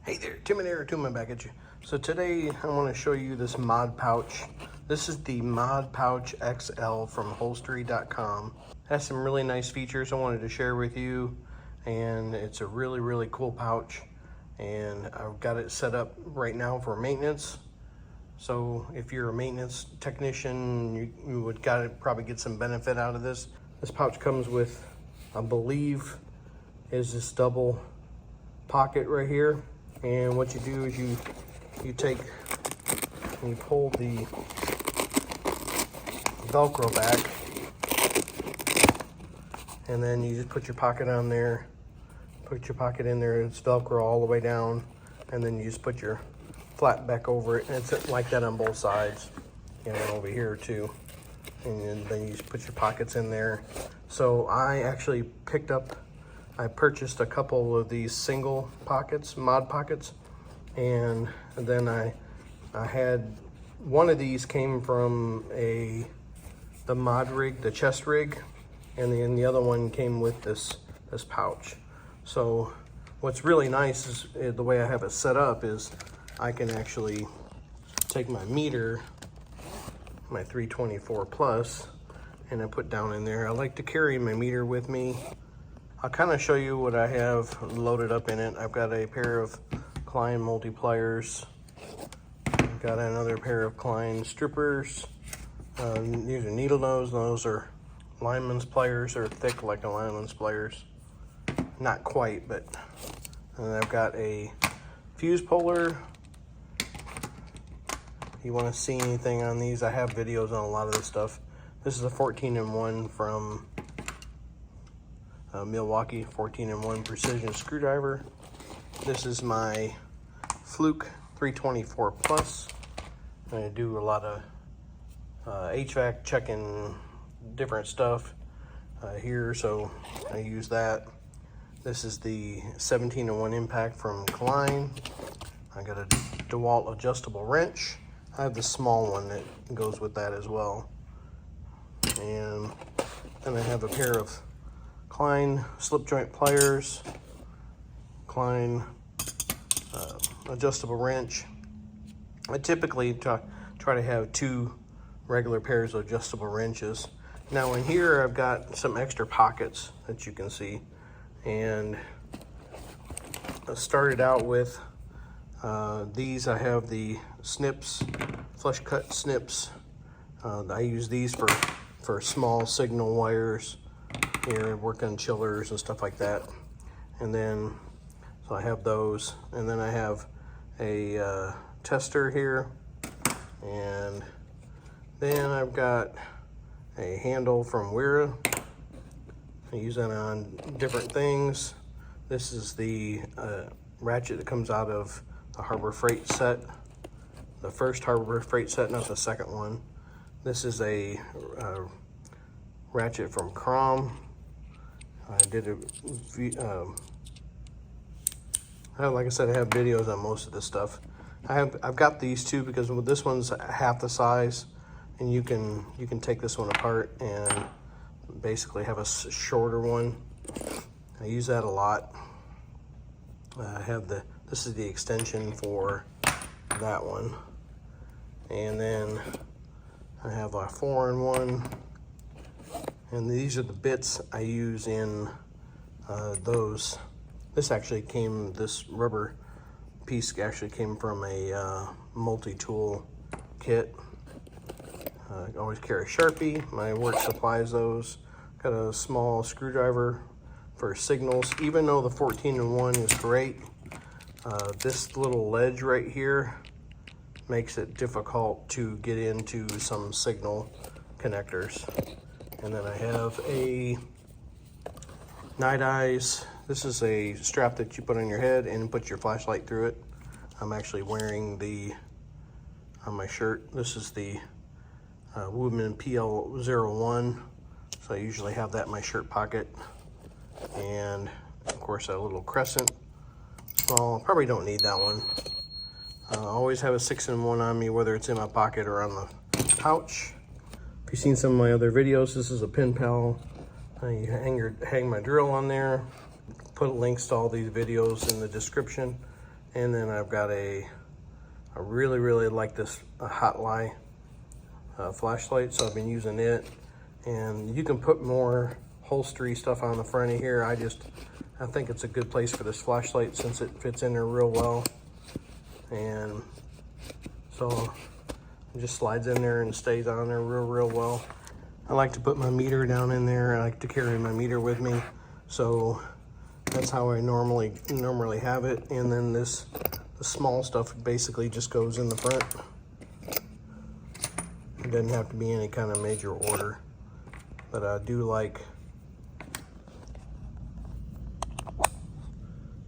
Hey there, Tim and Eric Tuman back at you. So today I want to show you this mod pouch. This is the Mod Pouch XL from Holstery.com. Has some really nice features I wanted to share with you, and it's a really cool pouch. And I've got it set up right now for maintenance. So if you're a maintenance technician, you would probably get some benefit out of this. This pouch comes with, I believe, is this double pocket right here. And what you do is you take and you pull the Velcro back, and then you just put your pocket on there, put your pocket in there, it's Velcro all the way down, and then you just put your flap back over it, and it's like that on both sides, and then over here too. And then you just put your pockets in there. So I actually I purchased a couple of these single pockets, mod pockets, and then I had one of these came from the mod rig, the chest rig, and then the other one came with this pouch. So what's really nice is the way I have it set up is I can actually take my meter, my 324 plus, and I put down in there. I like to carry my meter with me. I'll kind of show you what I have loaded up in it. I've got a pair of Klein multipliers. I've got another pair of Klein strippers. These are needle nose. Those are lineman's pliers. They're thick like a lineman's pliers. Not quite, but. And I've got a fuse puller. If you want to see anything on these, I have videos on a lot of this stuff. This is a 14-in-1 from Milwaukee, 14-in-1 precision screwdriver. This is my Fluke 324 plus. I do a lot of HVAC checking different stuff here, so I use that. This is the 17-in-1 impact from Klein. I got a DeWalt adjustable wrench. I have the small one that goes with that as well. And then I have a pair of Klein slip joint pliers, Klein adjustable wrench. I typically try to have 2 regular pairs of adjustable wrenches. Now in here I've got some extra pockets that you can see, and I started out with these. I have the snips, flush cut snips. I use these for small signal wires here, work on chillers and stuff like that. And then, so I have those, and then I have a tester here, and then I've got a handle from Wera. I use that on different things. This is the ratchet that comes out of the Harbor Freight set, the first Harbor Freight set, not the second one. This is a ratchet from Crom. I did like I said, I have videos on most of this stuff. I've got these two because this one's half the size, and you can take this one apart and basically have a shorter one. I use that a lot. I have this is the extension for that one, and then I have a 4-in-1. And these are the bits I use in those. This rubber piece actually came from a multi-tool kit. I always carry a Sharpie. My work supplies those. Got a small screwdriver for signals. Even though the 14-in-1 is great, this little ledge right here makes it difficult to get into some signal connectors. And then I have a night eyes. This is a strap that you put on your head and put your flashlight through it. I'm actually wearing on my shirt. This is the Woodman PL01. So I usually have that in my shirt pocket. And of course a little crescent. Small, probably don't need that one. I always have a 6-in-1 on me, whether it's in my pocket or on the pouch. If you've seen some of my other videos, this is a pin pal. You hang my drill on there. Put links to all these videos in the description. And then I've got I really like this hot lie flashlight, so I've been using it. And you can put more Holstery stuff on the front of here. I think it's a good place for this flashlight since it fits in there real well. And so it just slides in there and stays on there real well. I like to put my meter down in there. I like to carry my meter with me, so that's how I normally have it. And then the small stuff basically just goes in the front. It doesn't have to be any kind of major order, but I do like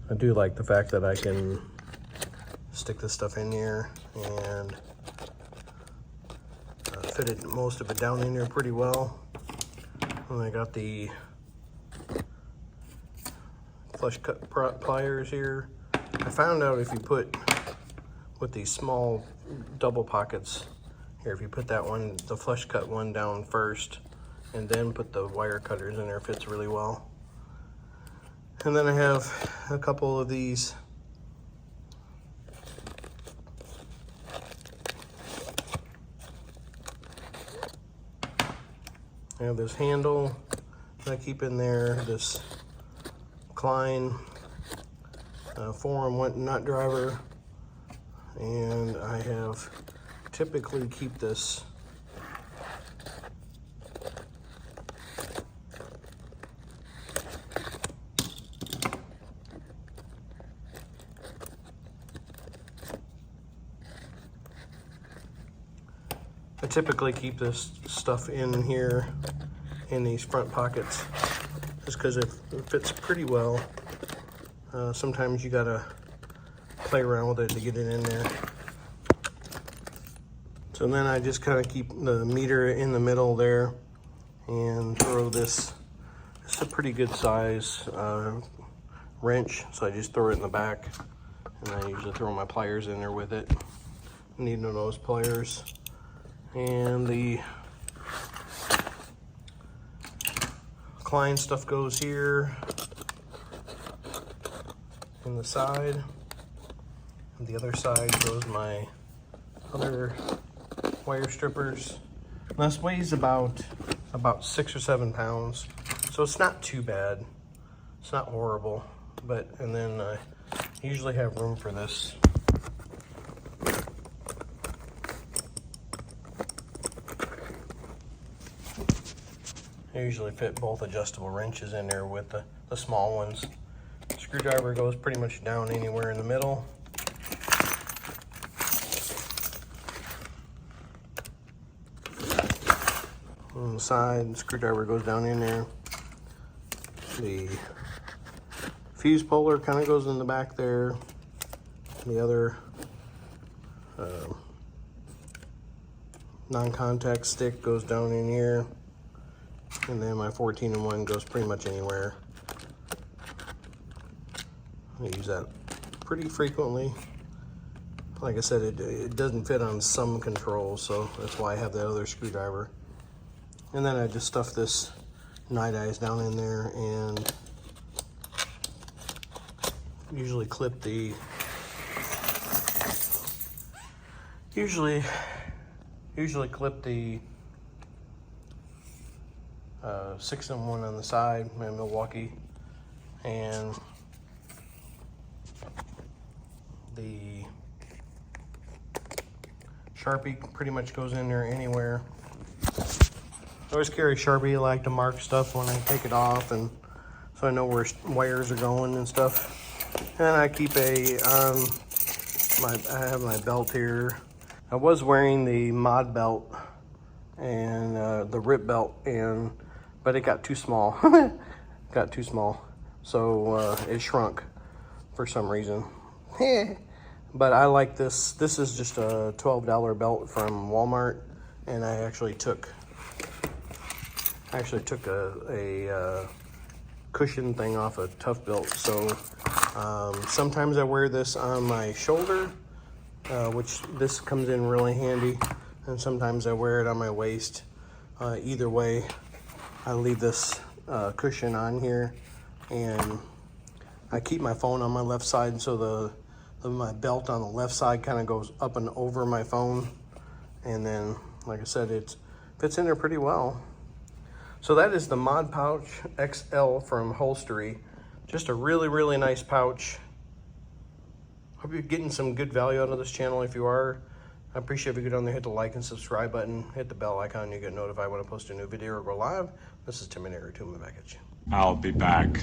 the fact that I can stick this stuff in here and fit most of it down in there pretty well. And I got the flush cut pliers here. I found out if you put with these small double pockets here, if you put the flush cut one down first and then put the wire cutters in there, it fits really well. And then I have a couple of these I have this handle that I keep in there, this Klein 4-in-1 nut driver, and I have typically keep this stuff in here in these front pockets just because it fits pretty well. Sometimes you gotta play around with it to get it in there. So then I just kind of keep the meter in the middle there and throw this. It's a pretty good size wrench, so I just throw it in the back, and I usually throw my pliers in there with it. Need one of those pliers. And the Klein stuff goes here in the side, and the other side goes my other wire strippers. And this weighs about 6 or 7 pounds, so it's not too bad. It's not horrible, and then I usually have room for this. I usually fit both adjustable wrenches in there with the small ones. Screwdriver goes pretty much down anywhere in the middle. On the side, the screwdriver goes down in there. The fuse puller kind of goes in the back there. The other non-contact stick goes down in here. And then my 14-in-1 goes pretty much anywhere. I use that pretty frequently. Like I said, it doesn't fit on some controls, so that's why I have that other screwdriver. And then I just stuff this night eyes down in there and usually clip the 6-in-1 on the side, my Milwaukee, and the Sharpie pretty much goes in there anywhere. I always carry Sharpie. I like to mark stuff when I take it off, and so I know where wires are going and stuff. And I keep I have my belt here. I was wearing the mod belt and the rip belt, but it got too small. Got too small, so it shrunk for some reason. But I like this. This is just a $12 belt from Walmart, and I actually took a cushion thing off a Tough Belt. So sometimes I wear this on my shoulder, which this comes in really handy, and sometimes I wear it on my waist. Either way, I leave this cushion on here, and I keep my phone on my left side so my belt on the left side kind of goes up and over my phone. And then, like I said, it fits in there pretty well. So that is the Mod Pouch XL from Holstery. Just a really, really nice pouch. Hope you're getting some good value out of this channel. If you are, I appreciate if you go down there, hit the like and subscribe button, hit the bell icon, you get notified when I post a new video or go live. This is Terminator 2, back at you. I'll be back.